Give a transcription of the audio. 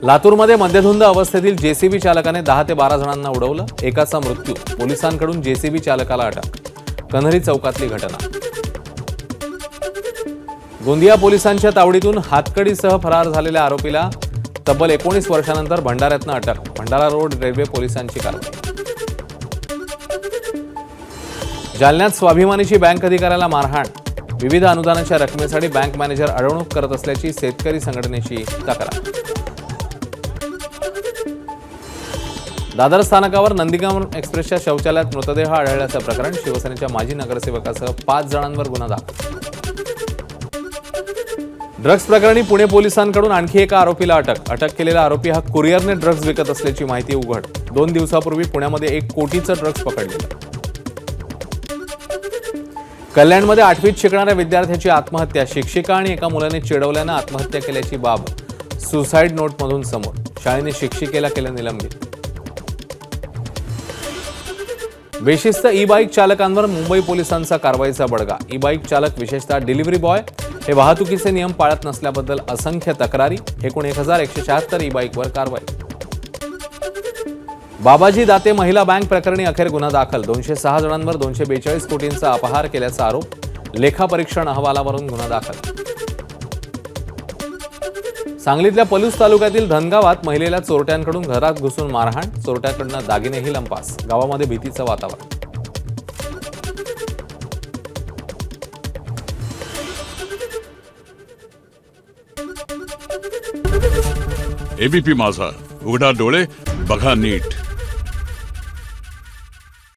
लातूरमध्ये मद्यधुंद अवस्थेतील जेसीबी चालकाने 10 ते 12 जणांना उडवलं, एकाचा मृत्यू, पोलिसांकडून जेसीबी चालकाला अटक। कन्हरी चौकातली घटना। गोंदिया पोलिसांच्या तावडीतून हातकडीसह फरार झालेल्या आरोपीला तब्बल 19 वर्षांनंतर भंडाऱ्यातनं अटक। भंडारा रोड रेल्वे पोलिसांची कारवाई। जालन्यात स्वाभिमानीची बँक अधिकाऱ्याला मारहाण, विविध अनुदानाच्या रकमेसाठी बँक मॅनेजर अडवणूक करत असल्याची शेतकरी संघटनेची तक्रार। दादर स्थानकावर नंदीग्राम एक्सप्रेसच्या शौचालयात मृतदेह आढळल्याचं प्रकरण, शिवसेनेच्या माजी नगरसेवकासह 5 जणांवर गुन्हा दाखल। ड्रग्ज प्रकरणी पुणे पोलिसांकडून आणखी एका आरोपीला अटक। अटक केलेला आरोपी हा कुरिअरने ड्रग्ज विकत असल्याची माहिती उघड। 2 दिवसापूर्वी पुण्यामध्ये 1 कोटीचं ड्रग्ज पकडलेलं। कल्याणमध्ये 8वीत शिकणाऱ्या विद्यार्थ्याची आत्महत्या, शिक्षिका आणि एका मुलाने चिडवल्यानं आत्महत्या केल्याची बाब सुसाईड नोटमधून समोर। शाळेने शिक्षिकेला केलं निलंबित। बेशिस्त ई बाईक चालकांवर मुंबई पोलिसांचा कारवाईचा बडगा। ई बाईक चालक, विशेषतः डिलिव्हरी बॉय, हे वाहतुकीचे नियम पाळत नसल्याबद्दल असंख्य तक्रारी। एकूण 1176 ई बाईकवर कारवाई। बाबाजी दाते महिला बँक प्रकरणी अखेर गुन्हा दाखल। 206 जणांवर 242 कोटींचा अपहार केल्याचा आरोप। लेखापरीक्षण अहवालावरून गुन्हा दाखल। सांगलीतल्या पलूस तालुक्यातील धनगावात महिलेला चोरट्यांकडून घरात घुसून मारहाण, चोरट्याकडून दागिनेही लंपास। गावामध्ये भीतीचं वातावरण। एबीपी माझा, उघडा डोळे बघा नीट।